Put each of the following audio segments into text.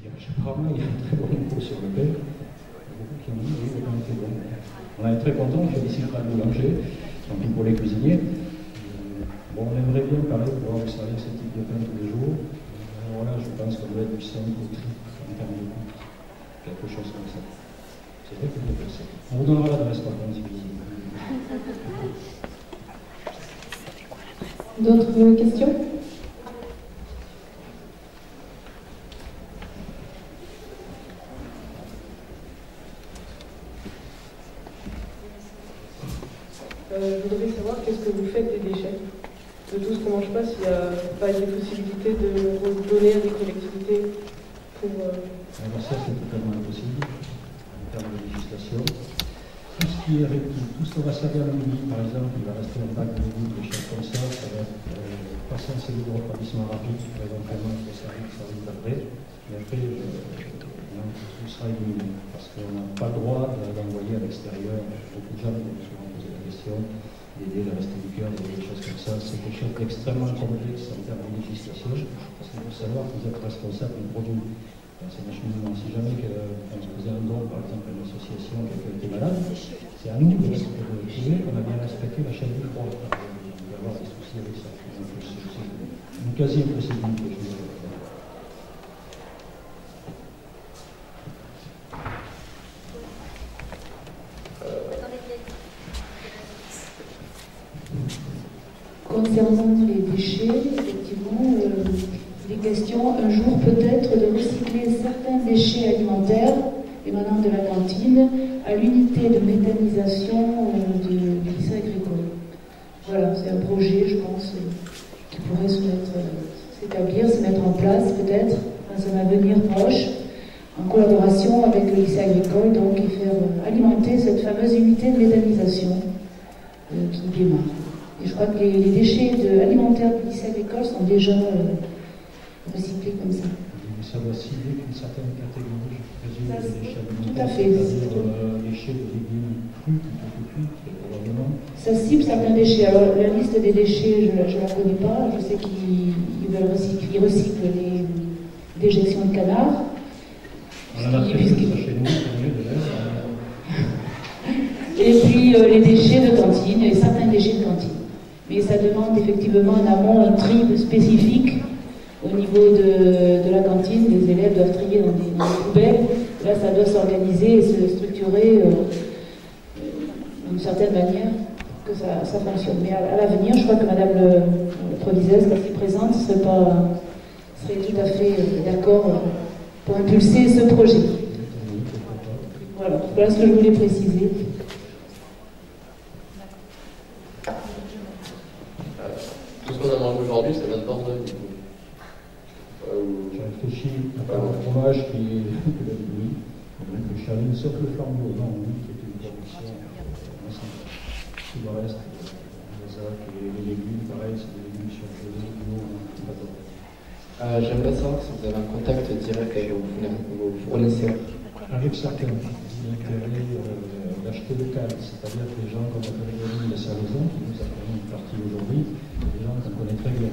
apparemment, il y a un très bon impôt sur le pain. Il y a beaucoup qui ont dit oui, le pain était bon. On est très content, on félicitera le boulanger, tant pis pour les cuisiniers. Bon, on aimerait bien, pareil, pouvoir vous servir ce type de pain tous les jours. Alors là, je pense qu'on doit être du 5 au tri en termes de coût. Quelque chose comme ça. C'est vrai que je le sais. On vous donnera l'adresse par contre, si vous voulez. D'autres questions? Je voudrais savoir qu'est-ce que vous faites des déchets. De tout ce qu'on ne mange pas, s'il n'y a pas des possibilités de donner à des collectivités pour... Alors ça, c'est totalement impossible en termes de législation. Tout ce qui va servir à midi, par exemple, il va rester un bac de goût, des choses comme ça, ça va être passer en cellule de refroidissement rapide, qui va éventuellement être servi d'après. Et après, tout sera éliminé, parce qu'on n'a pas le droit d'envoyer à l'extérieur. Beaucoup de gens nous ont souvent posé la question d'aider le Restos du Cœur, des choses comme ça. C'est quelque chose d'extrêmement complexe en termes de législation, parce qu'il faut savoir que vous êtes responsable du produit. C'est un acheminement. Si jamais on se faisait un don, par exemple, à une association, quelqu'un était malade, c'est à nous de prouver qu'on a bien respecté la chaîne du froid. On peut avoir des soucis avec ça. C'est une quasi-impossibilité, je veux dire. Concernant les déchets, effectivement, il est question un jour peut-être de recycler certains déchets alimentaires émanant de la cantine à l'unité de méthanisation du lycée agricole. Voilà, c'est un projet, je pense, qui pourrait s'établir, se mettre en place peut-être dans un avenir proche, en collaboration avec le lycée agricole, donc, et faire alimenter cette fameuse unité de méthanisation qui démarre. Et je crois que les déchets alimentaires du lycée agricole sont déjà recyclés comme ça. Ça doit cibler une certaine catégorie, je présume, des déchets alimentaires. Tout à fait. C'est-à-dire déchets de légumes crus, plutôt que cuits, probablement. Ça cible certains déchets. Alors, la liste des déchets, je ne la connais pas. Je sais qu'ils recyclent les déjections de canards. On en a fait ça chez nous, c'est mieux de l'air. Et puis les déchets de cantine, et certains déchets de cantine. Mais ça demande effectivement en amont un tri spécifique au niveau de la cantine. Les élèves doivent trier dans des poubelles. Là, ça doit s'organiser et se structurer d'une certaine manière pour que ça fonctionne. Mais à l'avenir, je crois que Madame le proviseuse, ici présente, serait tout à fait d'accord pour impulser ce projet. Voilà ce que je voulais préciser. Tout ce qu'on a mangé aujourd'hui, ça vient de Dordogne, du coup. J'ai réfléchi à un fromage qui est de la Libye. J'ai réfléchi à une sauf le flambeau, non, oui, qui était une production ensemble. Tout le reste, les azacs et les légumes, pareil, c'est des légumes surgelés, bio, pas d'autre. J'aimerais savoir si vous avez un contact direct avec vos fournisseurs. Avec certains, il y a intérêt d'acheter local, c'est-à-dire que les gens comme Grégory de Salaison, qui nous a permis une partie aujourd'hui, des gens qu'on connaît très bien.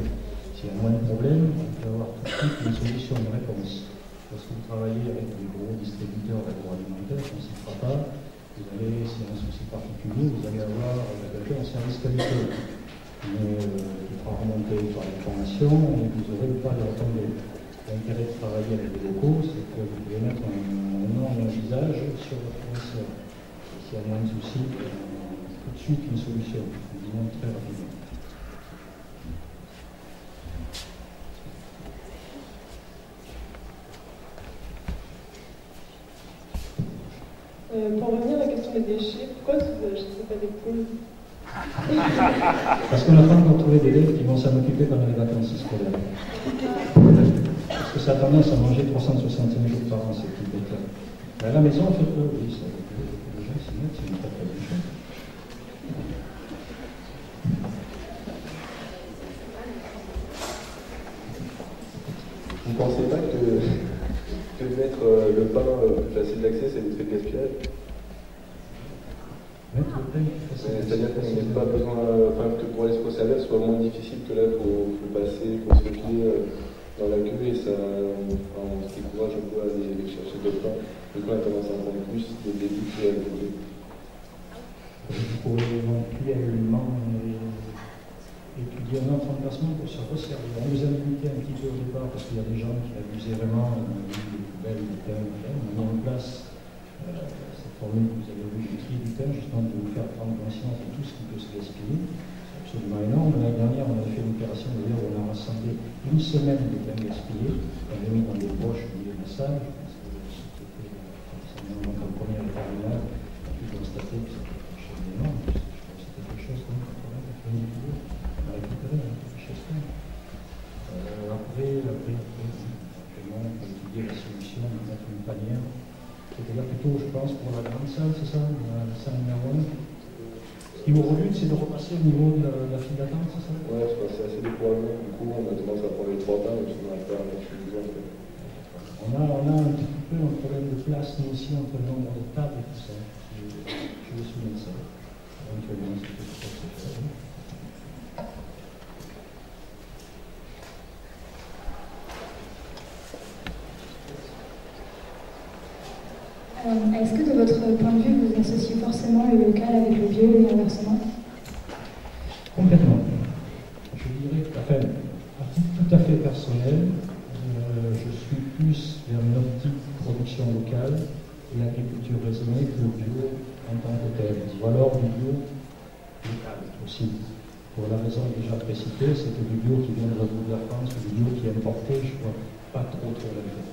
S'il y a moins de problèmes, on peut avoir tout de suite une solution, une réponse. Lorsque vous travaillez avec des gros distributeurs d'agroalimentaire, on ne s'y fera pas, vous allez, s'il y a un souci particulier, vous allez avoir quelqu'un en service qualité. Mais il faudra remonter par l'information et vous aurez pas de retombées. L'intérêt de travailler avec des locaux, c'est que vous pouvez mettre un nom et un visage sur votre fournisseur. S'il y a moins de soucis, tout de suite une solution, disons très rapidement. Pour revenir à la question des déchets, pourquoi est-ce que vous n'achetez pas des poules? Parce qu'on n'a pas encore trouvé des élèves qui vont s'en occuper pendant les vacances scolaires. Parce que ça a tendance à manger 365 jours par an, ces petites bêtes-là. Mais à la maison, en fait, oui, ça, les gens s'y mettent, c'est une très très bonne chose. Vous ne pensez pas que mettre le pain plus facile d'accès, c'est du très gaspillage? C'est-à-dire qu'on n'a pas besoin, que pour aller se scolaire, ce soit moins difficile que là pour se filer. Vous ne pensez pas que c'est un peu gaspillage? Mettre le pain plus facile d'accès, c'est-à-dire. C'est-à-dire qu'on n'a pas besoin, que pour aller se scolaire, ce soit moins difficile que là pour se filer. dans la queue et ça, on se décourage un peu à aller chercher d'autres pains. Du coup, on a tendance à prendre plus de début que à côté. Il faut éventuellement étudier un autre emplacement pour se resservir. On nous a limité un petit peu au départ parce qu'il y a des gens qui abusaient vraiment des poubelles, des pains, on a mis en place cette formule que vous avez vue du tri du pain, justement pour vous faire prendre conscience de tout ce qui peut se gaspiller. C'est absolument énorme. L'année dernière, on a fait une opération d'ailleurs où on a rassemblé une semaine de pain gaspillé, on l'a mis dans des poches au milieu de la salle. Donc, en première et terminale, on a pu constater que c'était quelque chose d'énorme. Je crois que c'était quelque chose comme on a récupéré quelque chose comme après, éventuellement, on peut étudier la solution de mettre une panière. C'est-à-dire plutôt, je pense, pour la grande salle, c'est ça, la salle numéro 1. Ce qui vous rebute, c'est de repasser au niveau de la file d'attente, c'est ça? Ouais, je pense que c'est assez décourageant. Du coup, on a tendance à prendre les 3 pains, mais on n'a pas à mettre plus de gens. On a un petit peu un problème de place, nous aussi, entre le nombre de tables et tout ça. Je me souviens de ça. Éventuellement, c'est quelque chose que c'est fait. Est-ce que de votre point de vue, vous associez forcément le local avec le bio et inversement? Complètement. Je dirais, enfin, à titre tout à fait personnel, je suis plus vers une optique production locale et agriculture raisonnée que le bio en tant que tel. Ou alors du bio local aussi. Pour la raison déjà précitée, c'est que du bio qui vient de l'autre bout de la France, ou du bio qui est importé, je ne vois pas trop la vie.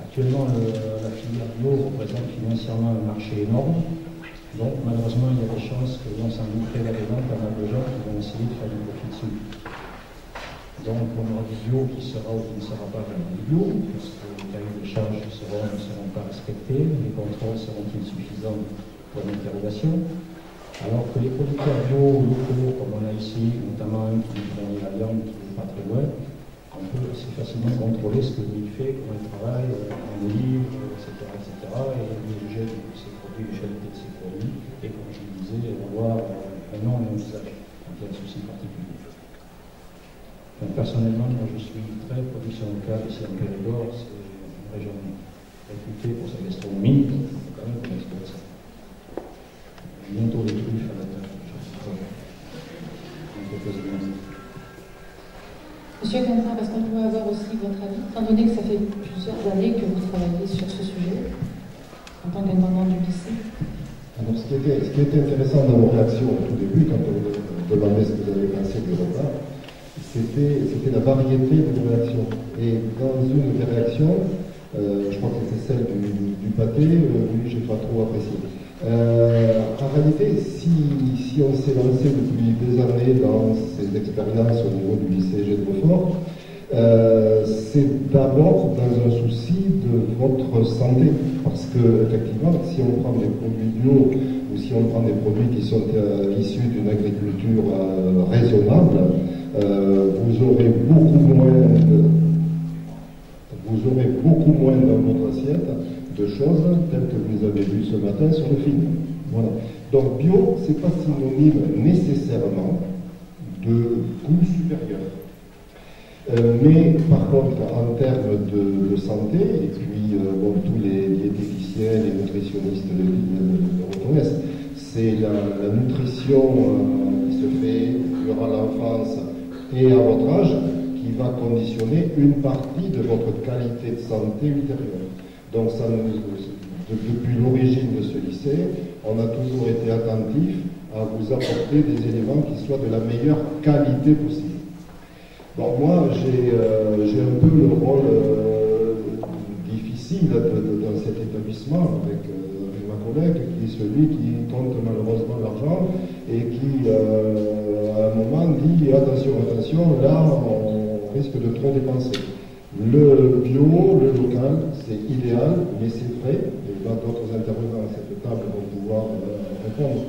Actuellement, la filière bio représente financièrement un marché énorme. Donc, malheureusement, il y a des chances que l'on s'engouffre là-dedans par mal de gens qui vont essayer de faire du profit dessus. Donc, on aura du bio qui sera ou qui ne sera pas vraiment du bio, parce que les cahiers de charges ne seront pas respectés, les contrôles seront-ils suffisants pour l'interrogation. Alors que les producteurs bio locaux, comme on a ici, notamment un qui fournit la viande qui n'est pas très loin, on peut assez facilement contrôler ce que lui fait, comment il travaille, on le livre, etc., etc., et l'objet de ses produits, l'échalité de ses produits, et comme je le disais, avoir un nom et un usage, quand il y a un souci particulier. Donc, personnellement, moi je suis très production locale ici en Périgord, c'est une région réputée pour sa gastronomie, donc il faut quand même qu'on exploite ça. Bientôt les truffes à la table, Monsieur Quentin, est-ce qu'on pourrait avoir aussi votre avis, étant donné que ça fait plusieurs années que vous travaillez sur ce sujet, en tant qu'intendant du lycée? Alors, ce qui était intéressant dans vos réactions au tout début, quand on vous demandait ce que vous avez pensé du repas, c'était la variété de vos réactions. Et dans une des réactions, je crois que c'était celle du pâté, oui, je n'ai pas trop apprécié. En réalité, si on s'est lancé depuis des années dans ces expériences au niveau du lycée G de Beaufort, c'est d'abord dans un souci de votre santé. Parce que, effectivement, si on prend des produits bio ou si on prend des produits qui sont issus d'une agriculture raisonnable, vous aurez beaucoup moins dans votre assiette de choses telles que vous avez vues ce matin sur le film. Voilà. Donc bio, c'est pas synonyme nécessairement de goût supérieur. Mais par contre, en termes de santé, et puis tous les diététiciens, les nutritionnistes le reconnaissent, c'est la nutrition qui se fait durant l'enfance et à votre âge qui va conditionner une partie de votre qualité de santé ultérieure. Donc depuis l'origine de ce lycée, on a toujours été attentif à vous apporter des éléments qui soient de la meilleure qualité possible. Bon, moi, j'ai un peu le rôle difficile dans cet établissement avec ma collègue, qui est celui qui compte malheureusement l'argent et qui, à un moment, dit « attention, là, on risque de trop dépenser ». Le bio, le local, c'est idéal, mais c'est vrai, et là d'autres intervenants à cette table vont pouvoir répondre,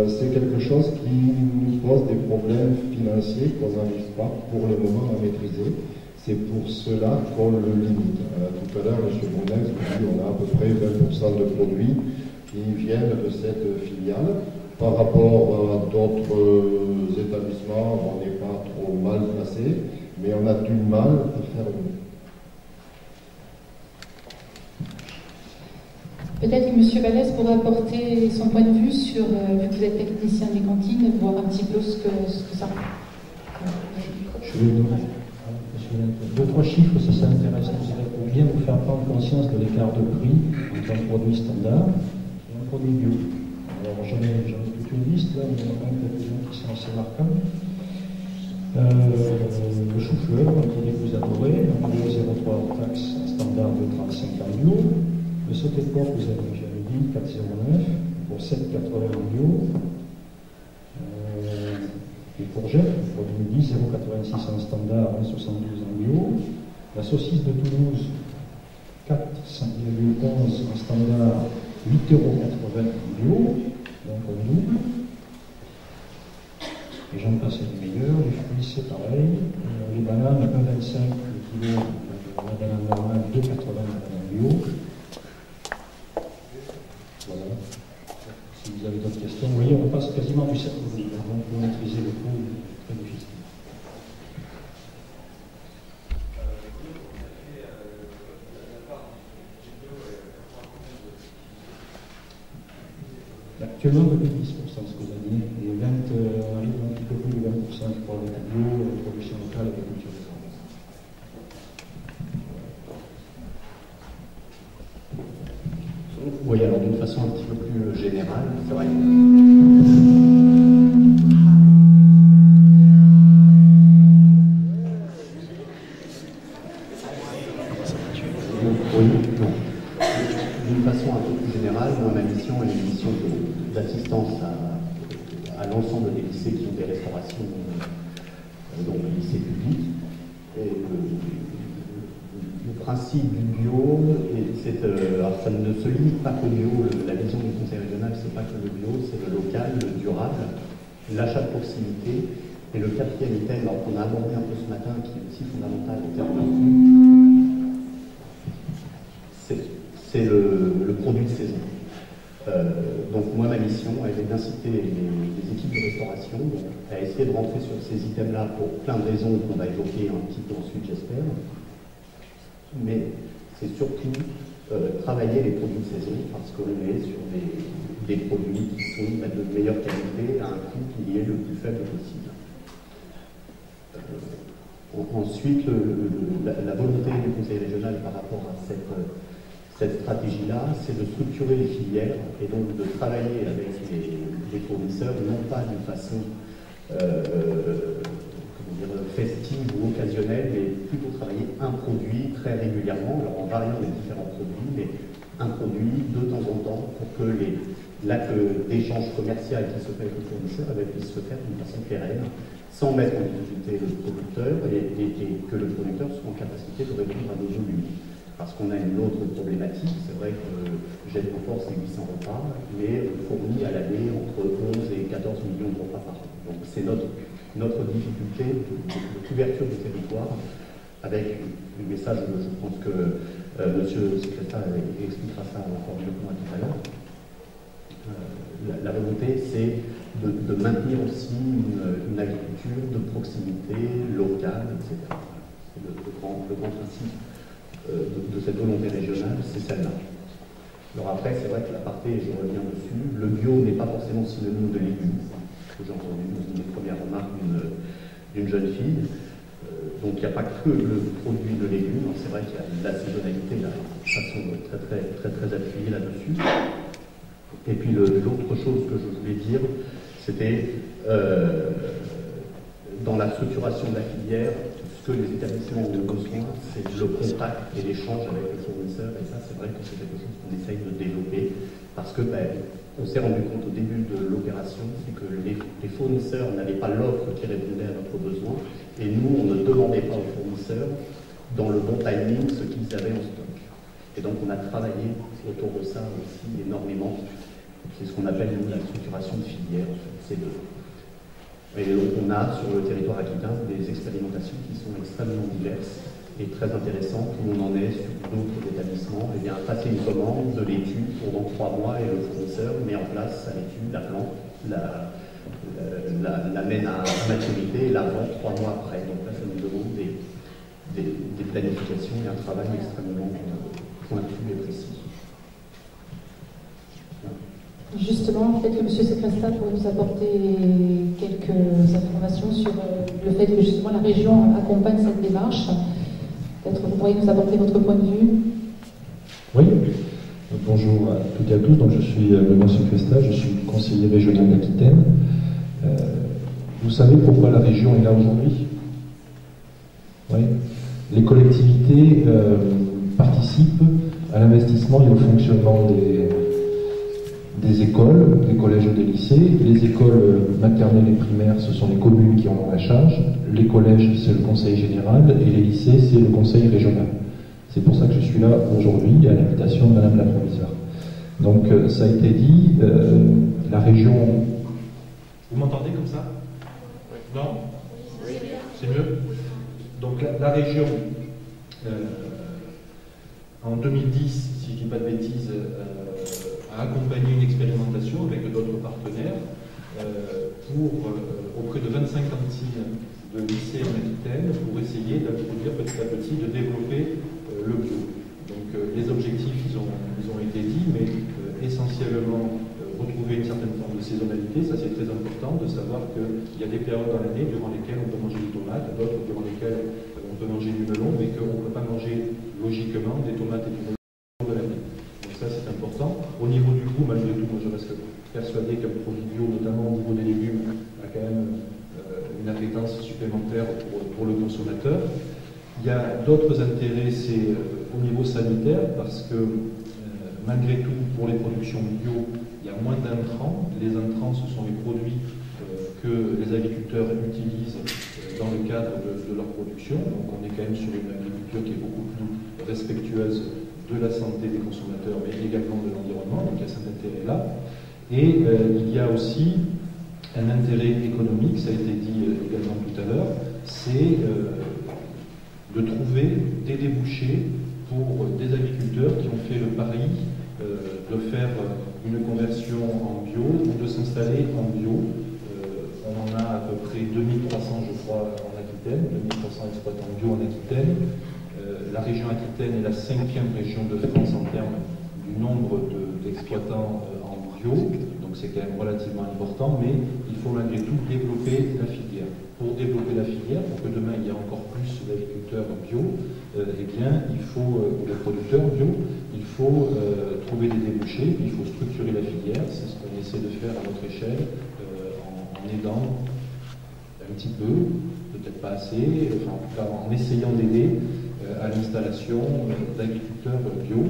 c'est quelque chose qui nous pose des problèmes financiers qu'on n'arrive pas pour le moment à maîtriser. C'est pour cela qu'on le limite. Tout à l'heure, M. Bournex nous dit qu'on a à peu près 20% de produits qui viennent de cette filiale. Par rapport à d'autres établissements, on n'est pas trop mal placé. Mais on a du mal à faire mieux. Peut-être que M. Vallès pourrait apporter son point de vue sur, vu que vous êtes technicien des cantines, voir un petit peu ce que ça... Je vais vous donner deux, trois chiffres, ça intéresse, pour bien vous faire prendre conscience de l'écart de prix entre un produit standard et un produit bio. Alors j'en ai toute une liste, là, mais il y en a quand même quelques-uns qui sont assez marquants. Le chou-fleur, un produit que vous adorez, un bio 0,3 hors taxe, un standard de 35 en bio. Le sauté de porc, vous avez, j'avais dit, 4,09 pour 7,80 en bio. Les courgettes, produit 10, 0,86 en standard, 1,72 en bio. La saucisse de Toulouse, 4,11 en standard, 8,80 en bio. Donc on double. Et j'en passe les meilleurs. Les fruits, c'est pareil. Les bananes, 1,25 le kilo, la banane normale, 2,80 en bio. Voilà. Si vous avez d'autres questions, vous voyez, on passe quasiment du cercle vide. Donc, vous maîtrisez le coût, très difficile. Actuellement, on fait 10%, ce que vous avez dit. Et 20, on arrive un petit peu plus de 20% pour le bio, production locale et agriculture locale. Oui, alors d'une façon un petit peu plus générale, c'est vrai. Oui, non. D'une façon un peu plus générale, moi, ma mission est une mission d'assistance à l'ensemble des lycées qui ont des restaurations, donc les lycées publics. Et le principe du bio, alors ça ne se limite pas qu'au bio, la vision du conseil régional, c'est pas que le bio, c'est le local, le durable, l'achat de proximité. Et le quatrième thème, alors qu'on a abordé un peu ce matin, qui est aussi fondamental en termes de c'est le produit de saison. Donc moi, ma mission, elle est d'inciter les équipes de restauration à essayer de rentrer sur ces items-là pour plein de raisons qu'on va évoquer un petit peu ensuite, j'espère. Mais c'est surtout travailler les produits de saison parce qu'on est sur des produits qui sont de meilleure qualité à un coût qui est le plus faible possible. Ensuite, la volonté du conseil régional par rapport à cette stratégie-là, c'est de structurer les filières et donc de travailler avec les fournisseurs, non pas d'une façon festive ou occasionnelle, mais plutôt travailler un produit très régulièrement, alors en variant les différents produits, mais un produit de temps en temps pour que l'acte d'échange commercial qui se fait avec le fournisseur puisse se faire d'une façon pérenne, sans mettre en difficulté le producteur et que le producteur soit en capacité de répondre à nos volumes. Parce qu'on a une autre problématique, c'est vrai que Jet Confort c'est 800 repas, mais on fournit à l'année entre 11 et 14 millions de repas par an. Donc c'est notre difficulté de couverture du territoire, avec le message, je pense que Monsieur le secrétaire expliquera ça encore mieux que moi tout à l'heure. La volonté, c'est de maintenir aussi une agriculture de proximité, locale, etc. C'est le grand principe de cette volonté régionale, c'est celle-là. Alors après, c'est vrai que l'aparté, je reviens dessus, le bio n'est pas forcément synonyme de légumes. J'ai entendu dans une des premières remarques d'une jeune fille. Donc il n'y a pas que le produit de légumes, c'est vrai qu'il y a la saisonnalité, de façon très appuyée là-dessus. Et puis l'autre chose que je voulais dire, c'était dans la structuration de la filière, ce que les établissements ont besoin, c'est le contact et l'échange avec le fournisseur, et ça c'est vrai que c'est quelque chose qu'on essaye de développer, parce que on s'est rendu compte au début de l'opération, c'est que les fournisseurs n'avaient pas l'offre qui répondait à notre besoin, et nous, on ne demandait pas aux fournisseurs, dans le bon timing, ce qu'ils avaient en stock. Et donc on a travaillé autour de ça aussi énormément. C'est ce qu'on appelle nous, la structuration de filière. Et donc on a sur le territoire aquitain des expérimentations qui sont extrêmement diverses et très intéressantes, où on en est sur d'autres établissements. Et bien passer une commande de l'étude pour dans 3 mois et le fournisseur met en place à l'étude la plante, la mène à maturité et la vend 3 mois après. Donc là ça nous demande des des planifications et un travail extrêmement pointu et précis. Justement, peut-être que M. Secresta pourrait nous apporter quelques informations sur le fait que justement la région accompagne cette démarche. Peut-être que vous pourriez nous apporter votre point de vue. Oui, bonjour à toutes et à tous. Donc, je suis Benoît Secresta, je suis conseiller régional d'Aquitaine. Vous savez pourquoi la région est là aujourd'hui? Oui. Les collectivités participent à l'investissement et au fonctionnement des écoles, des collèges et des lycées. Les écoles maternelles et primaires, ce sont les communes qui en ont la charge. Les collèges, c'est le conseil général. Et les lycées, c'est le conseil régional. C'est pour ça que je suis là aujourd'hui, à l'invitation de Madame la Proviseure. Donc, ça a été dit, la région... Vous m'entendez comme ça? Non? C'est mieux? Donc, la région, en 2010, si je ne dis pas de bêtises, a accompagné une expérimentation avec d'autres partenaires auprès de 25 cantines de lycées en Aquitaine pour essayer d'introduire petit à petit, de développer le bio. Donc les objectifs, ils ont été dits, mais essentiellement retrouver une certaine forme de saisonnalité, ça c'est très important de savoir qu'il y a des périodes dans l'année durant lesquelles on peut manger des tomates, d'autres durant lesquelles on peut manger du melon, mais qu'on ne peut pas manger logiquement des tomates et du melon de l'année. Donc ça c'est important. Au niveau du goût, malgré tout, moi je reste persuadé qu'un produit bio, notamment au niveau des légumes, a quand même une appétence supplémentaire pour le consommateur. Il y a d'autres intérêts, c'est au niveau sanitaire, parce que malgré tout, pour les productions bio, il y a moins d'intrants. Les intrants, ce sont les produits que les agriculteurs utilisent dans le cadre de leur production. Donc on est quand même sur une agriculture qui est beaucoup plus respectueuse de la santé des consommateurs, mais également de l'environnement. Donc il y a cet intérêt-là. Et il y a aussi un intérêt économique, ça a été dit également tout à l'heure, c'est de trouver des débouchés pour des agriculteurs qui ont fait le pari de faire une conversion en bio ou de s'installer en bio. On en a à peu près 2300, je crois, en Aquitaine, 2300 exploitants bio en Aquitaine. La région Aquitaine est la 5e région de France en termes du nombre d'exploitants en bio, donc c'est quand même relativement important, mais il faut malgré tout développer la filière. Pour développer la filière, pour que demain il y ait encore plus d'agriculteurs bio, eh bien, il faut, ou de producteurs bio, il faut trouver des débouchés, il faut structurer la filière, c'est ce qu'on essaie de faire à notre échelle, en aidant un petit peu, peut-être pas assez, enfin en tout cas en essayant d'aider à l'installation d'agriculteurs bio.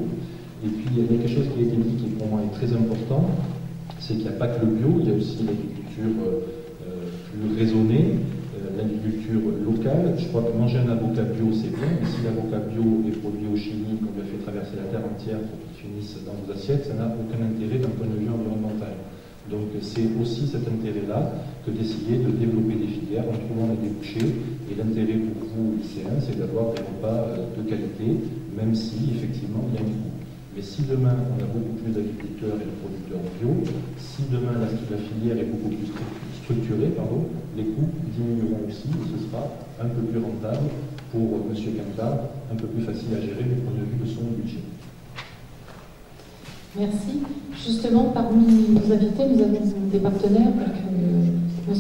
Et puis il y a quelque chose qui a été dit qui pour moi est très important, c'est qu'il n'y a pas que le bio, il y a aussi l'agriculture plus raisonnée, l'agriculture locale. Je crois que manger un avocat bio c'est bien, mais si l'avocat bio est produit au Chili, qu'on lui a fait traverser la terre entière pour qu'il finisse dans vos assiettes, ça n'a aucun intérêt d'un point de vue environnemental. Donc c'est aussi cet intérêt-là que d'essayer de développer des filières en trouvant des débouchés. Et l'intérêt pour vous, lycéens, c'est d'avoir des repas de qualité, même si effectivement il y a un coût. Mais si demain on a beaucoup plus d'agriculteurs et de producteurs bio, si demain la filière est beaucoup plus structurée, les coûts diminueront aussi et ce sera un peu plus rentable pour M. Quintard, un peu plus facile à gérer du point de vue de son budget. Merci. Justement, parmi nos invités, nous avons des partenaires, M.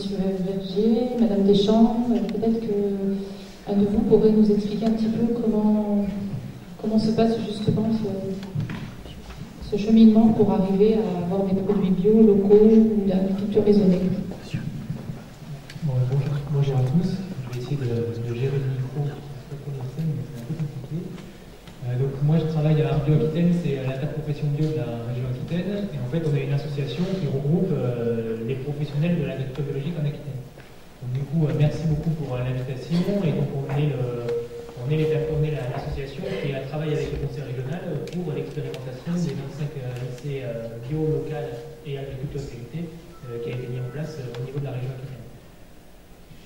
Vergier, Mme Deschamps. Peut-être qu'un de vous pourrait nous expliquer un petit peu comment se passe justement ce cheminement pour arriver à avoir des produits bio, locaux ou l'agriculture raisonnée. Bon, bonjour à tous. Je vais essayer de gérer le micro. C'est un peu compliqué. Donc moi je travaille à Bio Aquitaine, c'est l'interprofession bio de la région Aquitaine, et en fait on a une association qui regroupe les professionnels de l'agriculture biologique en Aquitaine. Donc du coup merci beaucoup pour l'invitation, et donc on est l'association qui travaille avec le conseil régional pour l'expérimentation des 25 lycées bio, local et agriculture de qualité qui a été mis en place au niveau de la région Aquitaine.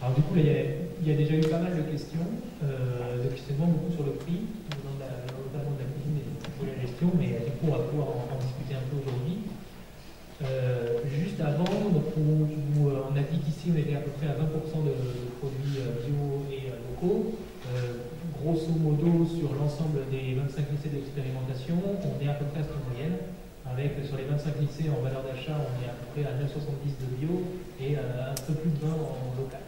Alors du coup là, il y a déjà eu pas mal de questions, de questionnements beaucoup sur le prix, notamment de la cuisine et de la gestion, mais du coup on va pouvoir en discuter un peu aujourd'hui. Juste avant, donc on a dit qu'ici on était à peu près à 20% de produits bio et locaux. Grosso grosso modo, sur l'ensemble des 25 lycées d'expérimentation, on est à peu près à cette moyenne. Avec, sur les 25 lycées en valeur d'achat, on est à peu près à 9,70 de bio et un peu plus de 20 en local.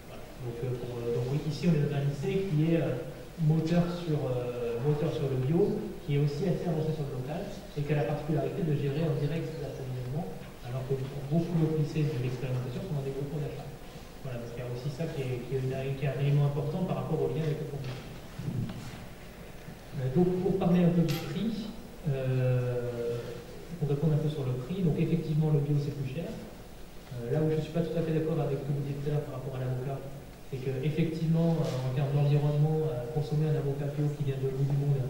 Voilà. Donc oui, ici on est dans un lycée qui est moteur sur le bio, qui est aussi assez avancé sur le local et qui a la particularité de gérer en direct l'approvisionnement, alors que beaucoup d'autres lycées de l'expérimentation sont dans des groupes d'achat. Voilà, donc il y a aussi ça qui est un élément important par rapport au lien avec le contenu. Donc pour parler un peu du prix, pour répondre un peu sur le prix, donc effectivement le bio c'est plus cher. Là où je ne suis pas tout à fait d'accord avec ce que vous dites tout à l'heure par rapport à l'avocat, c'est qu'effectivement en termes d'environnement, consommer un avocat bio qui vient de l'autre bout du monde,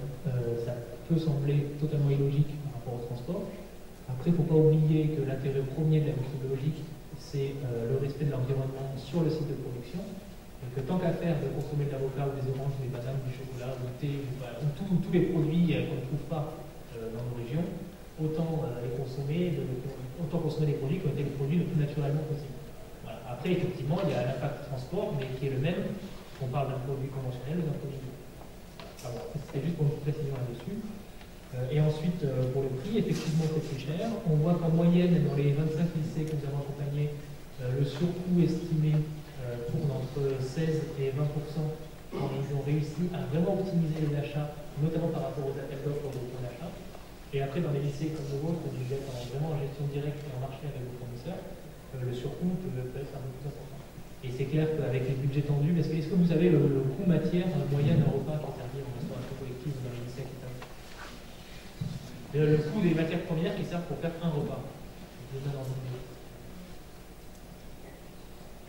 ça peut sembler totalement illogique par rapport au transport. Après, il ne faut pas oublier que l'intérêt premier de la méthodologie, c'est le respect de l'environnement sur le site de production. Et que tant qu'à faire de consommer de l'avocat ou des oranges, des bananes, du chocolat, du thé, ou tous les produits qu'on ne trouve pas dans nos régions, autant les consommer, autant consommer des produits qui ont été les produits le plus naturellement possible. Voilà. Après, effectivement, il y a l'impact transport, mais qui est le même qu'on parle d'un produit conventionnel ou d'un produit bio. Voilà. C'était juste pour une précision là-dessus. Et ensuite, pour le prix, effectivement, c'est plus cher. On voit qu'en moyenne, dans les 25 lycées que nous avons accompagnés, le surcoût estimé tourne entre 16 et 20%. Ils ont réussi à vraiment optimiser les achats, notamment par rapport aux appels d'offres ou aux d'achat. Et après, dans les lycées comme le vôtre, où vous êtes vraiment en gestion directe et en marché avec vos fournisseurs, le surcoût peut être un peu plus important. Et c'est clair qu'avec les budgets tendus, est-ce que vous savez le coût matière moyen d'un repas qui est servi en restauration collective dans les lycées qui le coût des matières premières qui servent pour faire un repas. Je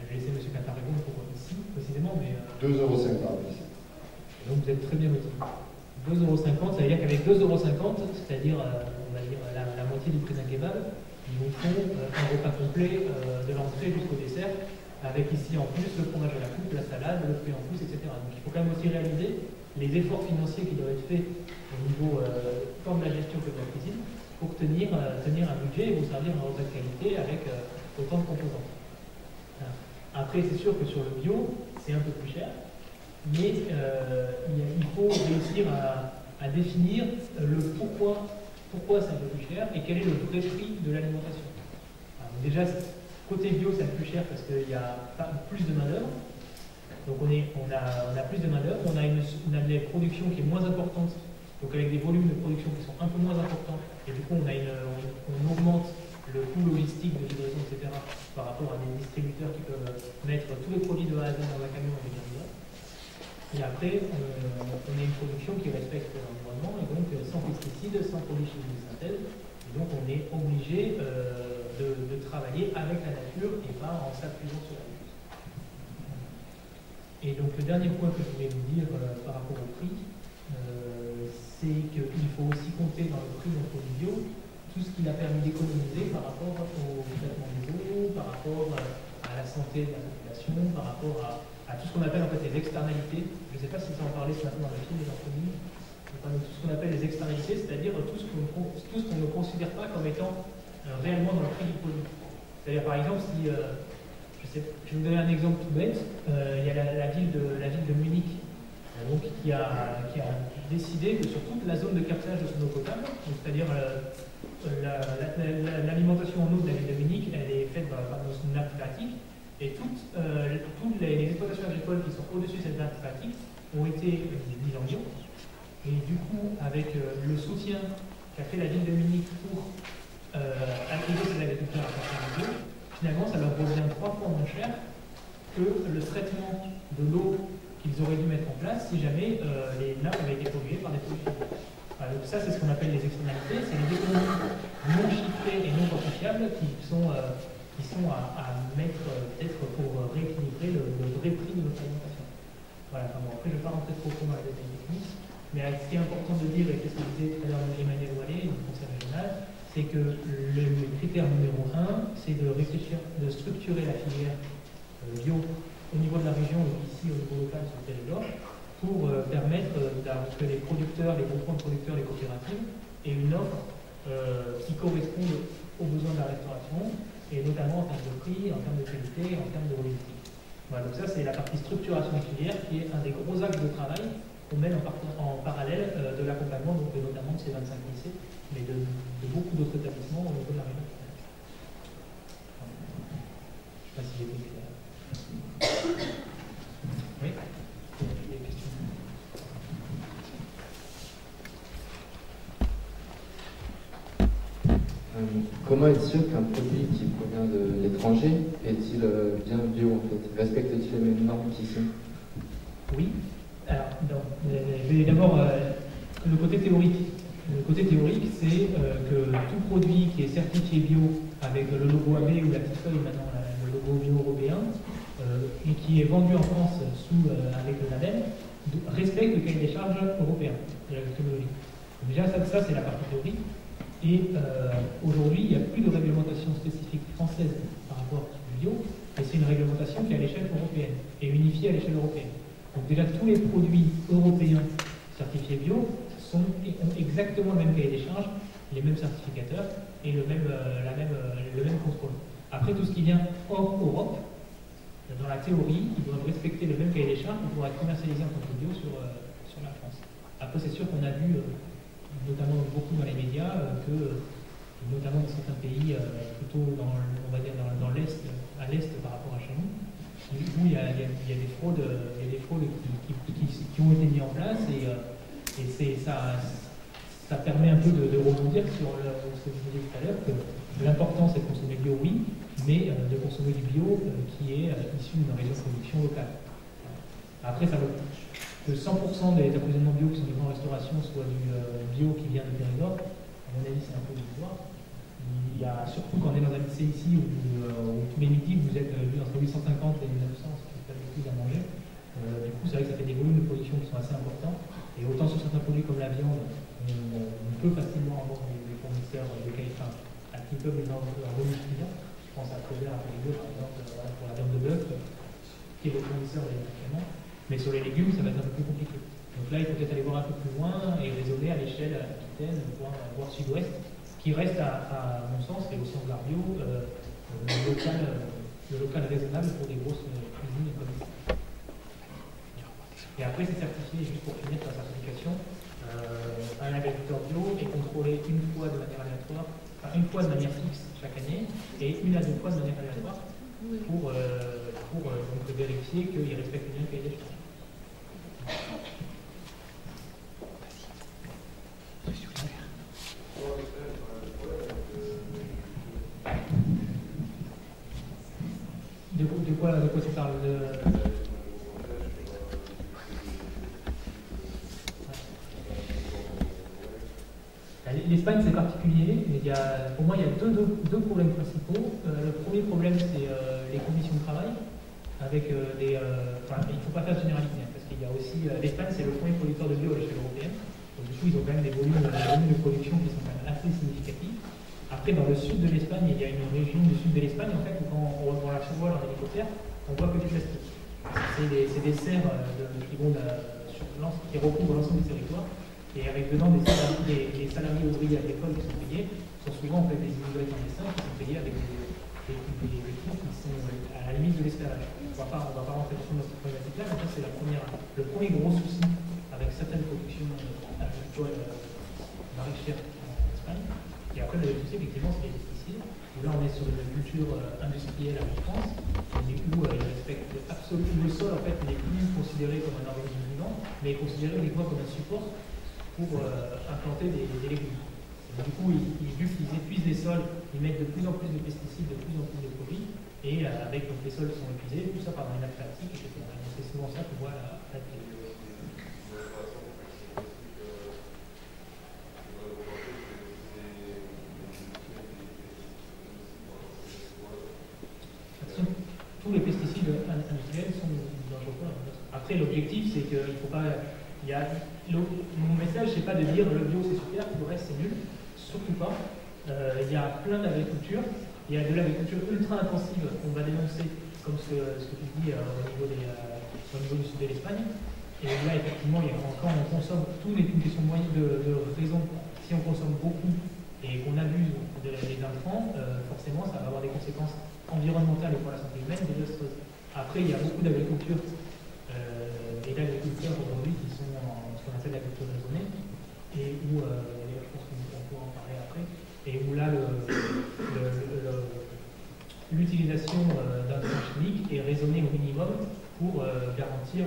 vais laisser M. Qatar répondre pour ici, précisément, mais... 2,50 €. Donc vous êtes très bien motivé. 2,50 €, ça veut dire qu'avec 2,50 €, c'est-à-dire on va dire la moitié du prix d'un kebab, ils vous font un repas complet de l'entrée jusqu'au dessert, avec ici en plus le fromage à la coupe, la salade, le fruit en plus, etc. Donc il faut quand même aussi réaliser les efforts financiers qui doivent être faits au niveau tant de la gestion que de la cuisine pour tenir un budget et vous servir un repas de qualité avec autant de composants. Après, c'est sûr que sur le bio, c'est un peu plus cher, mais il faut réussir à définir le pourquoi c'est un peu plus cher et quel est le vrai prix de l'alimentation. Déjà, côté bio, c'est plus cher parce qu'il y a plus de main-d'œuvre. Donc on a plus de main-d'œuvre, on a une production qui est moins importante, donc avec des volumes de production qui sont un peu moins importants, et du coup on augmente le coût logistique de livraison, etc., par rapport à des distributeurs qui peuvent mettre tous les produits de A à Z dans un camion et les livrer. Et après, on a une production qui respecte l'environnement, et donc sans pesticides, sans produits chimiques de synthèse, et donc on est obligé de travailler avec la nature et pas en s'appuyant sur la nature. Et donc le dernier point que je voulais vous dire par rapport au prix, c'est qu'il faut aussi compter dans le prix d'un produit bio tout ce qu'il a permis d'économiser par rapport au traitement des eaux, par rapport à la santé de la population, par rapport à tout ce qu'on appelle en fait les externalités. Je ne sais pas si ça en parlait ce matin dans le film des entreprises. Tout ce qu'on appelle les externalités, c'est-à-dire tout ce qu'on ne considère pas comme étant réellement dans le prix du produit. C'est-à-dire par exemple si je vais vous donner un exemple tout bête. Il y a la ville de Munich donc, qui a décidé que sur toute la zone de captage de son eau potable, c'est-à-dire l'alimentation en eau de la ville de Munich, elle est faite dans une nappe phréatique, et toutes les exploitations agricoles qui sont au-dessus de cette nappe phréatique ont été mises en bio. Et du coup, avec le soutien qu'a fait la ville de Munich pour appuyer ses agriculteurs à faire du bio, finalement, ça leur revient 3 fois moins cher que le traitement de l'eau qu'ils auraient dû mettre en place si jamais les nappes avaient été polluées par des produits chimiques. Donc ça, c'est ce qu'on appelle les externalités, c'est les économies non chiffrées et non quantifiables qui sont à mettre peut-être pour rééquilibrer le vrai prix de notre alimentation. Voilà, enfin, bon, après, je ne vais pas rentrer trop dans les détails techniques, mais ce qui est important de dire, et qu'est-ce que disait tout à l'heure Emmanuel Wallet, du Conseil régional, c'est que le critère numéro 1, c'est de réfléchir, de structurer la filière bio au niveau de la région et ici au niveau local sur le territoire pour permettre que les producteurs, les groupements de producteurs, les coopératives aient une offre qui corresponde aux besoins de la restauration et notamment en termes de prix, en termes de qualité, en termes de logistique. Voilà, donc ça c'est la partie structuration de filière qui est un des gros axes de travail on mène en parallèle de l'accompagnement, donc notamment de ces 25 lycées, mais de beaucoup d'autres établissements au niveau de la région. Je ne sais pas si j'ai été clair. Oui. Des questions? Comment être sûr qu'un produit qui provient de l'étranger est-il bien bio en fait? Respecte-t-il les mêmes normes qu'ici? Oui. Alors, je vais d'abord le côté théorique. Le côté théorique, c'est que tout produit qui est certifié bio avec le logo AB ou la petite feuille maintenant, le logo bio européen, et qui est vendu en France avec le label, respecte le cahier des charges européen de l'agriculture. Déjà, ça c'est la partie théorique. Et aujourd'hui, il n'y a plus de réglementation spécifique française par rapport au bio, mais c'est une réglementation qui est à l'échelle européenne et unifiée à l'échelle européenne. Donc déjà, tous les produits européens certifiés bio ont exactement le même cahier des charges, les mêmes certificateurs et le même contrôle. Après, tout ce qui vient hors Europe, dans la théorie, ils doivent respecter le même cahier des charges pour pouvoir être commercialisés en tant que bio sur la France. Après, c'est sûr qu'on a vu notamment beaucoup dans les médias, que notamment dans certains pays, plutôt on va dire dans l'Est, à l'Est par rapport à chez nous, où il y a des fraudes, qui ont été mises en place et ça permet un peu de rebondir sur ce que je disais tout à l'heure, que l'important c'est de consommer bio, oui, mais de consommer du bio qui est issu d'une région de production locale. Après, ça veut que 100% des approvisionnements bio qui sont des grandes restaurations soient du bio qui vient de Périgord. À mon avis, c'est un peu bizarre. Il y a surtout quand on est dans un lycée ici où tous les midis vous êtes entre 850 et 1900, ce qui fait beaucoup à manger. Du coup, c'est vrai que ça fait des volumes de production qui sont assez importants. Et autant sur certains produits comme la viande, on peut facilement avoir des fournisseurs de qualité, qui peuvent les avoir volumes clients. Je pense à Prévert, à Périgord, par exemple, pour la viande de bœuf, qui est le fournisseur des médicaments. Mais sur les légumes, ça va être un peu plus compliqué. Donc là, il faut peut-être aller voir un peu plus loin et raisonner à l'échelle Aquitaine, voire sud-ouest, qui reste, à mon sens, et au sens de l'art bio, le local raisonnable pour des grosses cuisines comme ça. Et après, c'est certifié, juste pour finir sur la certification, un agriculteur bio est contrôlé une fois de manière aléatoire, enfin une fois de manière fixe chaque année, et une à deux fois de manière aléatoire pour donc vérifier qu'il respecte bien le cahier des charges. De quoi tu parles L'Espagne, c'est particulier, mais pour moi, il y a deux problèmes principaux. Le premier problème, c'est les conditions de travail. Avec il ne faut pas faire de généralité, parce qu'il y a aussi l'Espagne, c'est le premier producteur de bio à l'échelle européenne. Donc du coup, ils ont quand même des volumes de production qui sont quand même assez significatifs. Après, dans le sud de l'Espagne, il y a une région du sud de l'Espagne, en fait, où quand on la survole en hélicoptère, on voit que du plastique. C'est des serres qui recouvrent l'ensemble du territoire. Et avec dedans des salariés ouvriers agricoles qui sont payés, sont souvent en fait des immigrés clandestins qui sont payés avec des coûts qui sont à la limite de l'esclavage. On va pas rentrer dans cette problématique-là, mais ça c'est le premier gros souci avec certaines productions agricoles maraîchères en Espagne. Et après, le souci, effectivement, c'est les pesticides, où là on est sur une culture industrielle en France, et où il respecte absolument le sol, en fait, n'est plus considéré comme un organisme vivant, mais considéré uniquement comme un support pour implanter des légumes. Du coup, vu qu'ils épuisent les sols, ils mettent de plus en plus de pesticides, de plus en plus de produits, et avec donc les sols qui sont épuisés, tout ça par un acte pratique, etc. Donc c'est souvent ça qu'on voit là. Tous les pesticides industriels sont dangereux. Après, l'objectif, c'est qu'il ne faut pas. Mon message, c'est pas de dire le bio c'est super, le reste c'est nul, surtout pas. Il y a plein d'agriculture, il y a de l'agriculture ultra intensive qu'on va dénoncer, comme ce que tu dis au niveau du sud de l'Espagne. Et là, effectivement, quand on consomme, tout n'est qu'une question de raison. Si on consomme beaucoup et qu'on abuse des intrants, forcément, ça va avoir des conséquences environnementales et pour la santé humaine désastreuses. Après, il y a beaucoup d'agriculture et d'agriculteurs aujourd'hui qui sont qu'on appelle l'agriculture raisonnée, et où, d'ailleurs je pense qu'on pourra en parler après, et où là l'utilisation d'intrants chimiques est raisonnée au minimum pour garantir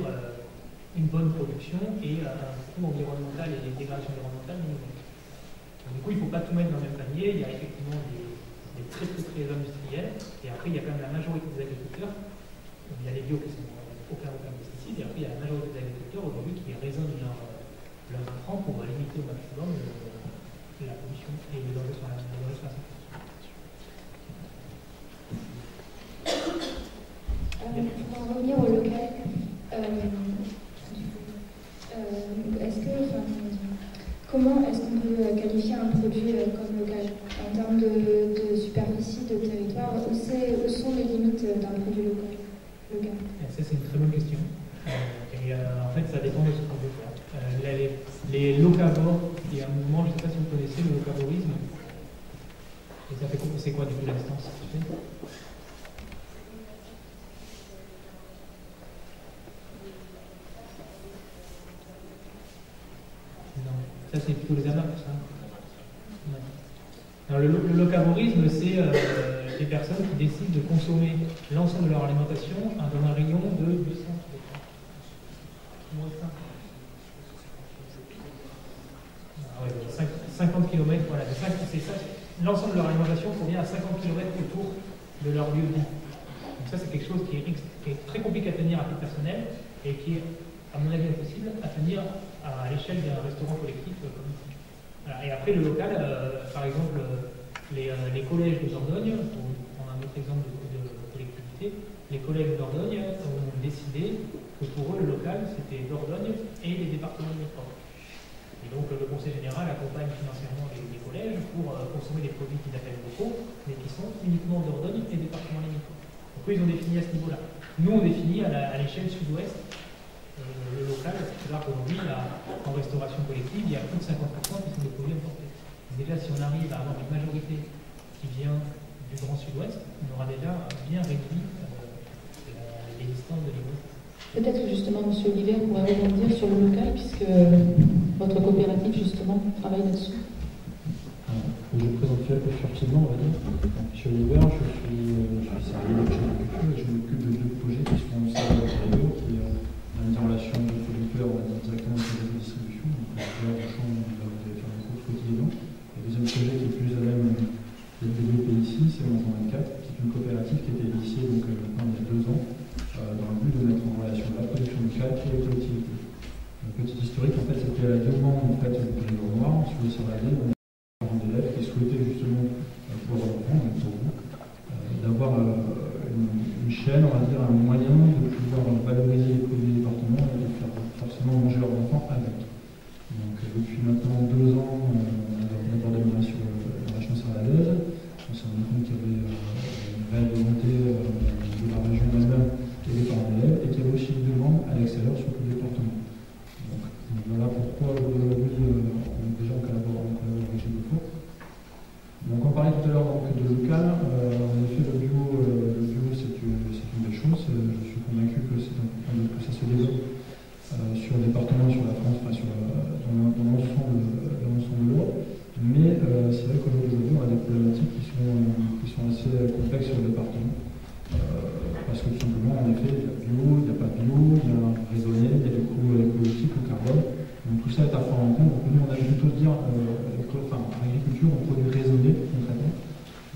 une bonne production et un coût environnemental et des dégradations environnementales minimum. Du coup, il ne faut pas tout mettre dans le même panier. Il y a effectivement des très industriels, et après il y a quand même la majorité des agriculteurs. Il y a les bio qui sont aucun pesticide, et après il y a la majorité des agriculteurs aujourd'hui qui raisonnent leurs intrants pour limiter au maximum la pollution et les enjeux sur la santé. Pour en revenir au local, comment est-ce qu'on peut qualifier un produit comme local en termes de superficie, de territoire? Où sont les limites d'un produit local? Ça, c'est une très bonne question. En fait, ça dépend de ce qu'on veut faire. Les locavores, il y a un mouvement, je ne sais pas si vous connaissez le locavorisme. Et ça fait c'est quoi du coup la distance? Non, ça c'est plutôt les AMAP, ça. Alors, le locavorisme, c'est des personnes qui décident de consommer l'ensemble de leur alimentation dans un rayon de 200 km. 50 km, voilà. C'est ça. L'ensemble de leur alimentation convient à 50 km autour de leur lieu de vie. Donc ça, c'est quelque chose qui est très compliqué à tenir à titre personnel et qui est, à mon avis, impossible à tenir à l'échelle d'un restaurant collectif comme ici. Voilà. Et après, le local, par exemple, les collèges de Dordogne, pour prendre un autre exemple de collectivité, les collèges de Dordogne ont décidé que pour eux, le local, c'était Dordogne et les départements limitrophes. Et donc, le Conseil général accompagne financièrement les collèges pour consommer des produits qu'ils appellent locaux, mais qui sont uniquement Dordogne et départements limitrophes. Donc, eux, ils ont défini à ce niveau-là. Nous, on définit à l'échelle sud-ouest le local, c'est-à-dire qu'aujourd'hui, en restauration collective, il y a plus de 50% qui sont des produits importés. Déjà, si on arrive à avoir une majorité qui vient du Grand Sud-Ouest, on aura déjà bien réduit l'existence de l'Ivoire. Peut-être que justement, M. Oliver pourrait rebondir sur le local, puisque votre coopérative, justement, travaille là-dessus. Je me présente furtivement, on va dire. M. Oliver, je suis salarié de l'agriculture et je m'occupe de deux projets qui sont au sein de la région, qui est la mise en relation de producteurs directement avec les distributions, donc le champ, vous allez faire des courses quotidiennement. Le deuxième projet qui est plus à même d'être développé ici, c'est Mangeons 24, qui est une coopérative qui a été initiée maintenant il y a 2 ans, dans le but de mettre en relation la production locale et les collectivités. Un petit historique, en fait, c'était à la demande du Grégoire Noir, sur le Serradé, parents d'élèves qui souhaitaient justement pour leurs enfants, même pour vous, d'avoir une chaîne, on va dire, un moyen de pouvoir valoriser les produits du département et de faire forcément manger leurs enfants avec. Donc depuis maintenant 2 ans, on a abordé sur la région serradaise. On s'est rendu compte qu'il y avait une réelle volonté de la région elle-même et des parents d'élèves, et qu'il y avait aussi une demande à l'extérieur sur tout le département. Donc voilà pourquoi aujourd'hui, déjà on collabore avec Gédefaux. Donc on parlait tout à l'heure de local. En effet, le bio c'est une belle chose. Je suis convaincu que c'est important que ça se développe sur le département, sur la France, enfin dans l'ensemble de l'Europe. Mais c'est vrai qu'aujourd'hui, on a des problématiques qui sont assez complexes sur le département. Parce que tout simplement, en effet, il y a bio, il n'y a pas bio, il y a un raisonné, il y a des coûts écologiques, le carbone. Donc tout ça est à prendre en compte. Donc nous, on a plutôt dire, en agriculture, on produit raisonné, concrètement.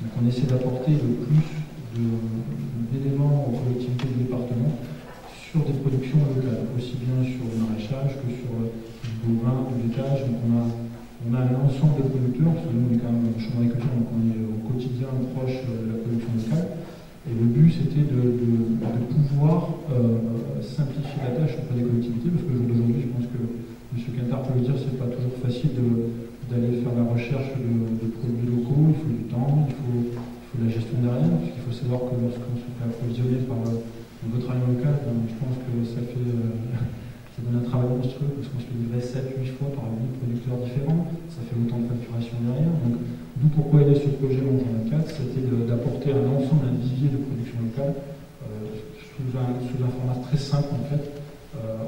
Donc on essaie d'apporter le plus d'éléments aux collectivités du département sur des productions locales, aussi bien sur le maraîchage que sur du bovin, du laitage. Donc on a un ensemble de producteurs, parce que nous on est quand même chambre d'agriculture, donc on est au quotidien proche de la production locale. Et le but c'était de pouvoir simplifier la tâche auprès des collectivités, parce que le jour d'aujourd'hui, je pense que M. Quintard peut le dire, c'est pas toujours facile d'aller faire la recherche de produits locaux, il faut du temps, il faut la gestion derrière, parce qu'il faut savoir que lorsqu'on se fait approvisionner par votre aliment local, je pense que ça donne un travail monstrueux, parce qu'on se fait livrer 7-8 fois par 8 producteurs différents, ça fait autant de facturation derrière. Donc, d'où pourquoi il y a ce projet Mangeons 24, c'était d'apporter un ensemble, un vivier de production locale sous un format très simple en fait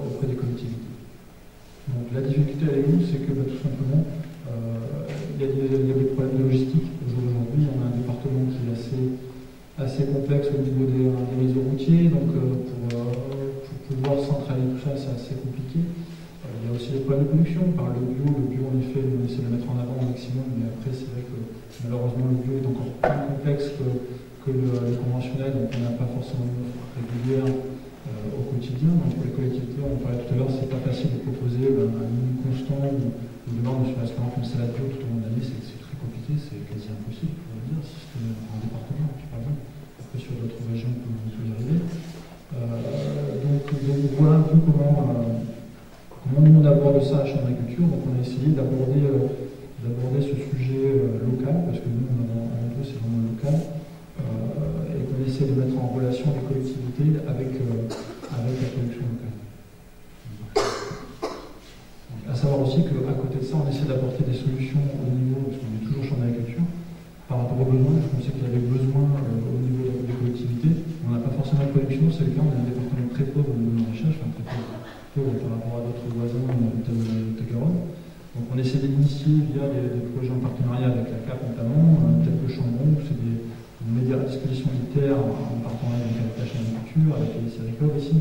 auprès des collectivités. Donc la difficulté elle est où? C'est que tout simplement, il y a des problèmes de logistique. Aujourd'hui, on a un département qui est assez complexe au niveau des réseaux routiers, donc pour pouvoir centraliser tout ça, c'est assez compliqué. Il y a aussi des problèmes de production. Par le bio, en effet, on essaie de le mettre en avant au maximum, mais après, c'est vrai que malheureusement, le bio est encore plus complexe que le conventionnel, donc on n'a pas forcément une offre régulière au quotidien. Donc pour les collectivités, on parlait tout à l'heure, c'est pas facile de proposer un menu constant ou de vendre sur restaurant comme salade bio tout au long de l'année, c'est très compliqué, c'est quasi impossible, on va dire, si c'était un département, par exemple. Après, sur d'autres régions, on peut y arriver. Donc voilà un peu comment nous on aborde ça à Chambre d'Agriculture. Donc on a essayé d'aborder ce sujet local, parce que nous, en gros, c'est vraiment local, et qu'on essaie de mettre en relation les collectivités avec la production locale. Donc, à savoir aussi qu'à côté de ça, on essaie d'apporter des solutions au niveau, parce qu'on est toujours Chambre d'Agriculture, par rapport aux besoins. Je pensais qu'il y avait besoin au niveau des collectivités. On n'a pas forcément de production, c'est le cas, on a un département très pauvre au niveau de maraîchage, enfin très pauvre par rapport à d'autres voisins de Garonne. Donc on essaie d'initier via des projets en partenariat avec la CAP notamment, tel que Chambon, où c'est on met à disposition des terres en partenariat avec la Chambre d'Agriculture, avec les séricoles aussi,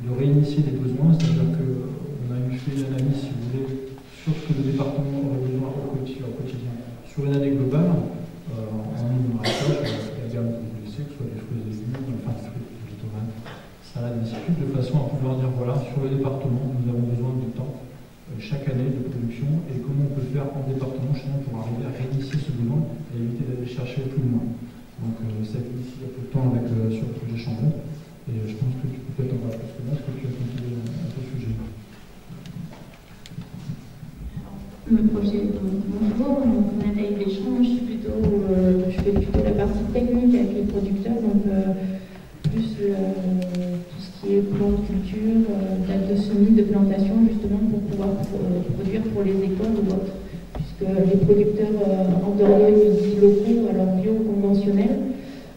de réinitier des besoins, c'est-à-dire qu'on a fait une analyse, si vous voulez, sur ce que le département aurait besoin au quotidien, sur une année globale, en maraîchage, la gamme que vous connaissez, que ce soit des fruits et légumes, enfin des fruits, des tomates, salades, ainsi de suite, de façon à pouvoir dire voilà, sur le département, nous avons besoin de temps chaque année de production et comment on peut faire en département justement pour arriver à réinitier ce besoin et éviter d'aller chercher plus loin. Donc ça fait ici il y a peu de temps sur le projet Chambon et je pense que tu peux peut-être en parler plus que moi, parce que tu as continué à ce sujet. Le projet, bonjour, mon analyse d'échange, je fais plutôt la partie technique avec les producteurs, donc plus tout ce qui est plan de culture, date de semis, de plantation, justement pour pouvoir produire pour les écoles ou autres. Puisque les producteurs en dehors dits locaux, alors bio conventionnels,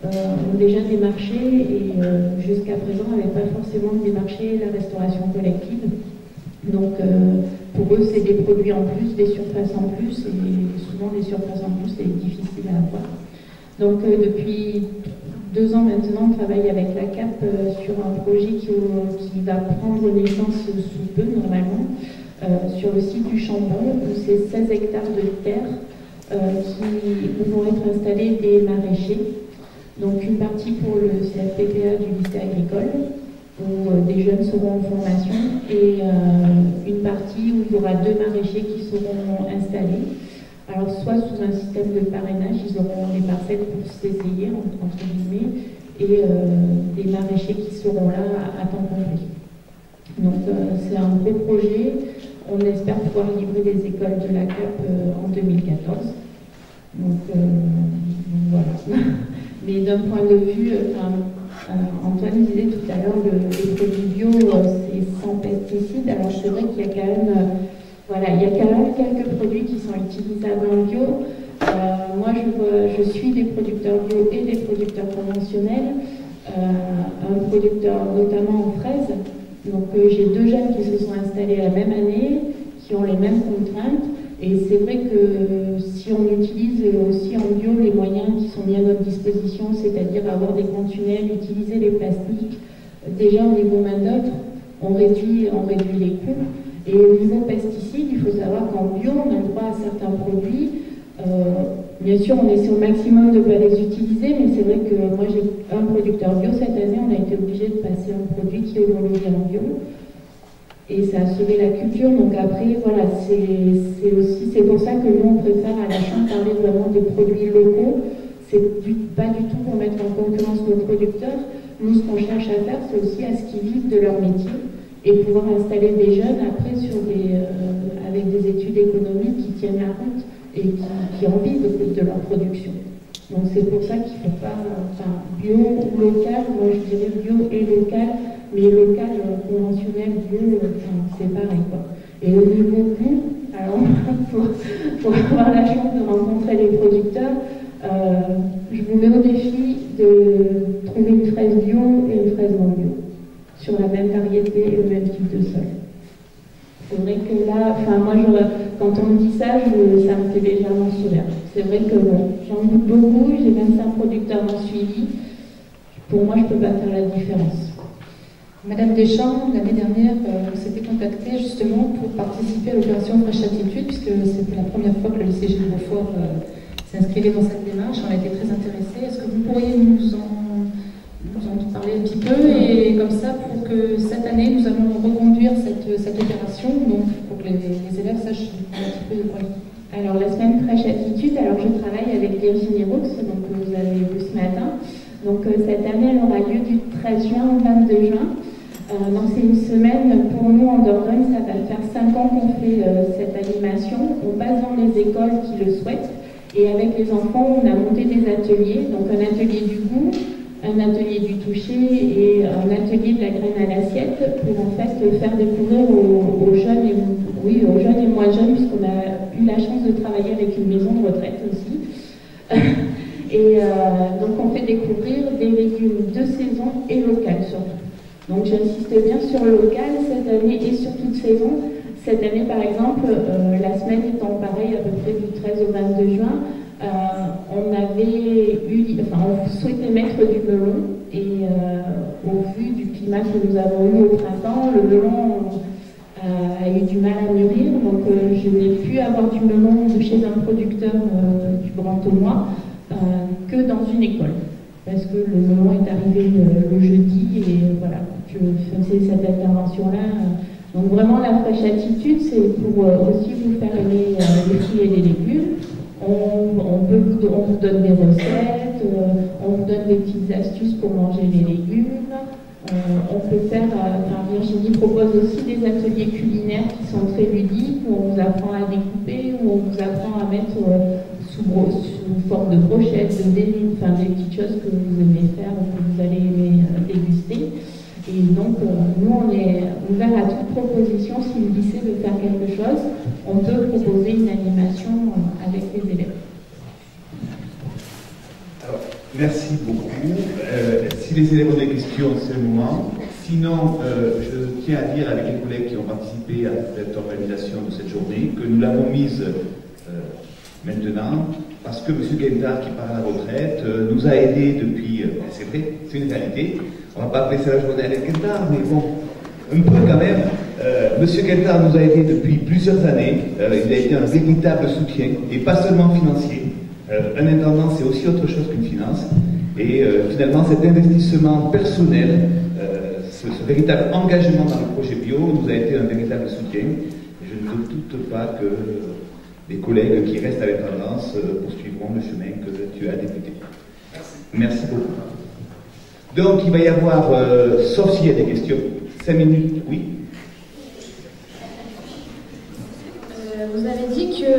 ont déjà démarché et jusqu'à présent n'avaient pas forcément démarché la restauration collective. Donc pour eux, c'est des produits en plus, des surfaces en plus, et souvent les surfaces en plus, c'est difficile à avoir. Donc depuis 2 ans maintenant, on travaille avec la CAP sur un projet qui va prendre naissance sous peu, normalement, sur le site du Chambon, où c'est 16 hectares de terre où vont être installés des maraîchers. Donc une partie pour le CFPPA du lycée agricole, où des jeunes seront en formation, et une partie où il y aura 2 maraîchers qui seront installés. Alors soit sous un système de parrainage, ils auront des parcelles pour s'essayer, entre guillemets, et des maraîchers qui seront là à temps complet. Donc c'est un gros projet. On espère pouvoir livrer des écoles de la CAP en 2014. Donc voilà. Mais d'un point de vue, Antoine disait tout à l'heure, les produits bio, c'est sans pesticides. Alors c'est vrai qu'il y a quand même... il y a quand même quelques produits qui sont utilisables en bio. Moi, je suis des producteurs bio et des producteurs conventionnels. Un producteur notamment en fraises. Donc, j'ai 2 jeunes qui se sont installés la même année, qui ont les mêmes contraintes. Et c'est vrai que si on utilise aussi en bio les moyens qui sont mis à notre disposition, c'est-à-dire avoir des grands tunnels, utiliser les plastiques, déjà au niveau main-d'œuvre, on réduit les coûts. Et au niveau pesticides, il faut savoir qu'en bio, on a le droit à certains produits. Bien sûr, on essaie au maximum de ne pas les utiliser, mais c'est vrai que moi, j'ai un producteur bio cette année, on a été obligé de passer un produit qui est homologué en bio. Et ça a sauvé la culture. Donc après, voilà, c'est pour ça que nous, on préfère à la Chambre parler vraiment des produits locaux. C'est pas du tout pour mettre en concurrence nos producteurs. Nous, ce qu'on cherche à faire, c'est aussi à ce qu'ils vivent de leur métier et pouvoir installer des jeunes après avec des études économiques qui tiennent la route et qui en vivent de leur production. Donc c'est pour ça qu'il ne faut pas, bio ou local, moi je dirais bio et local, mais local conventionnel, bio, c'est pareil quoi. Et au niveau goût, alors pour avoir la chance de rencontrer les producteurs, je vous mets au défi de trouver une fraise bio et une fraise non bio, sur la même variété et le même type de sol. C'est vrai que là, enfin moi, quand on me dit ça, ça me fait légèrement sourire. C'est vrai que j'en goûte beaucoup, j'ai 25 producteurs en suivi. Pour moi, je ne peux pas faire la différence. Madame Deschamps, l'année dernière, s'était contactée justement pour participer à l'opération Fraîche Attitude, puisque c'était la première fois que le lycée Gilles Beaufort s'inscrivait dans cette démarche. On a été très intéressés. Est-ce que vous pourriez nous en parler un petit peu, et comme ça, pour que cette année, nous allons reconduire cette opération, donc pour que les élèves sachent un petit peu de quoi il s'agit. Alors, la semaine Fraîche Attitude, alors je travaille avec Virginie Roux, donc vous avez vu ce matin. Donc, cette année, elle aura lieu du 13 juin au 22 juin. Donc, c'est une semaine, pour nous, en Dordogne, ça va faire 5 ans qu'on fait cette animation. On passe dans les écoles qui le souhaitent, et avec les enfants, on a monté des ateliers, donc un atelier du goût, un atelier du toucher et un atelier de la graine à l'assiette pour en fait faire découvrir aux jeunes et moins jeunes, puisqu'on a eu la chance de travailler avec une maison de retraite aussi. Et donc on fait découvrir des légumes de saison et locales surtout. Donc j'insiste bien sur le local cette année et sur toute saison. Cette année par exemple, la semaine étant pareil à peu près du 13 au 22 juin, on souhaitait mettre du melon, et au vu du climat que nous avons eu au printemps, le melon a eu du mal à mûrir, donc je n'ai pu avoir du melon de chez un producteur du Brantômois que dans une école, parce que le melon est arrivé le jeudi, et voilà, je faisais cette intervention-là. Donc vraiment, la Fraîche Attitude, c'est pour aussi vous faire aimer les fruits et les légumes. On vous donne des recettes, on vous donne des petites astuces pour manger les légumes. On peut faire, Virginie propose aussi des ateliers culinaires qui sont très ludiques, où on vous apprend à découper, où on vous apprend à mettre sous forme de brochettes, des petites choses que vous aimez faire ou que vous allez aimer déguster. Et donc, nous, on est ouvert à toute proposition. Si le lycée veut faire quelque chose, on peut proposer une animation avec les élèves. Alors, merci beaucoup. Si les élèves ont des questions, c'est le moment. Sinon, je tiens à dire avec les collègues qui ont participé à cette organisation de cette journée que nous l'avons mise maintenant parce que M. Guentard, qui part à la retraite, nous a aidés depuis... c'est vrai, c'est une réalité. On ne va pas appeler ça la journée avec Guentard, mais bon, un peu quand même. M. Guentard nous a aidés depuis plusieurs années. Il a été un véritable soutien, et pas seulement financier. Un intendant, c'est aussi autre chose qu'une finance. Et finalement, cet investissement personnel, ce véritable engagement dans le projet bio nous a été un véritable soutien. Et je ne doute pas que les collègues qui restent à l'intendance poursuivront le chemin que tu as débuté. Merci beaucoup. Donc, il va y avoir, sauf s'il y a des questions, 5 minutes, oui. Vous avez dit que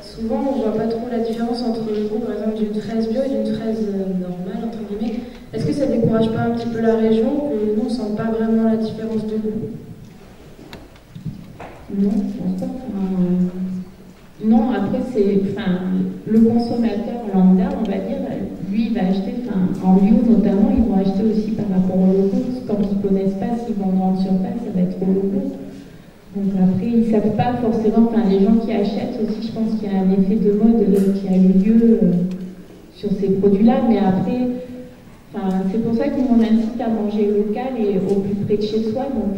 souvent on ne voit pas trop la différence entre le goût, par exemple, d'une fraise bio et d'une fraise normale, entre guillemets. Est-ce que ça ne décourage pas un petit peu la région, que nous on ne sent pas vraiment la différence de goût? Non, je pense pas. Non, après, le consommateur lambda, on va dire, lui, il va acheter, en bio notamment, ils vont acheter aussi par rapport au logo. Quand ils ne connaissent pas, s'ils vont en surface, ça va être au logo. Donc après, ils ne savent pas forcément, les gens qui achètent aussi, je pense qu'il y a un effet de mode qui a eu lieu sur ces produits-là, mais après, c'est pour ça que nous on incite à manger local et au plus près de chez soi. Donc,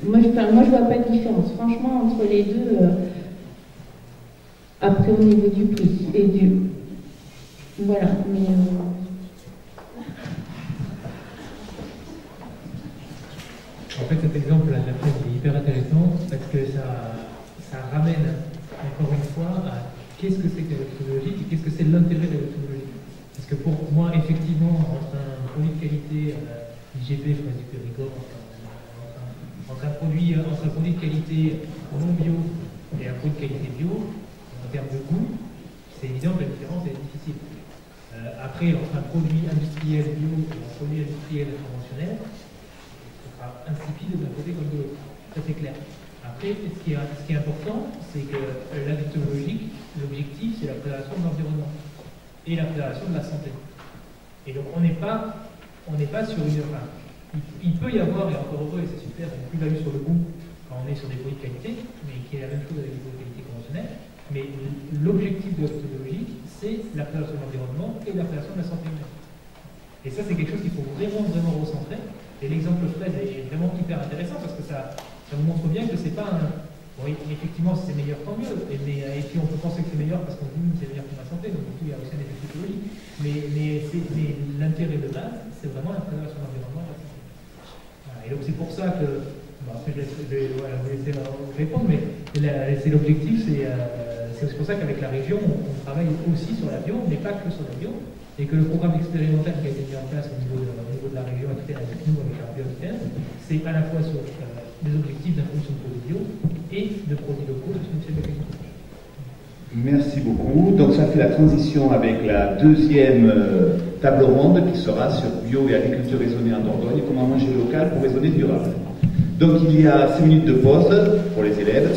moi je vois pas de différence, franchement, entre les deux. Après, au niveau du prix et du... Voilà, mais... En fait, cet exemple-là de la fraise est hyper intéressant parce que ça ramène encore une fois à qu'est-ce que c'est que la méthodologie et qu'est-ce que c'est l'intérêt de la méthodologie. Parce que pour moi, effectivement, entre un produit de qualité IGP, fraise du Périgord, entre un produit de qualité non bio et un produit de qualité bio, en termes de goût, c'est évident que la différence est difficile. Après, entre un produit industriel bio et un produit industriel conventionnel, insipide d'un côté comme de l'autre. Ça c'est clair. Après, ce qui est important, c'est que la méthodologie, l'objectif, c'est la préservation de l'environnement et la préservation de la santé. Et donc on n'est pas sur une... il peut y avoir, et encore heureux, et c'est super, une plus-value sur le goût quand on est sur des produits de qualité, mais qui est la même chose avec des produits de qualité conventionnels. Mais l'objectif de la phytologie, c'est la préservation de l'environnement et la préservation de la santé humaine. Et ça, c'est quelque chose qu'il faut vraiment recentrer. Et l'exemple fraise est vraiment hyper intéressant parce que ça vous montre bien que c'est pas un... Bon, effectivement, si c'est meilleur, tant mieux. Et puis, on peut penser que c'est meilleur parce qu'on dit que c'est meilleur pour la santé. Donc, du coup, il y a aussi un effet psychologique. Mais l'intérêt de base, c'est vraiment la préservation de l'environnement et de la santé. Voilà. Et donc, c'est pour ça que... Bon, après, je vais vous laisser répondre, mais c'est l'objectif. C'est pour ça qu'avec la région, on travaille aussi sur la bio, mais pas que sur la bio. Et que le programme expérimental qui a été mis en place au niveau de la région Aquitaine avec nous, avec la bio Aquitaine, c'est à la fois sur des objectifs d'introduction de produits bio et de produits locaux de soutien de l'agriculture. Merci beaucoup. Donc ça fait la transition avec la deuxième table ronde qui sera sur bio et agriculture raisonnée en Dordogne, comment manger local pour raisonner durable. Donc il y a 5 minutes de pause pour les élèves.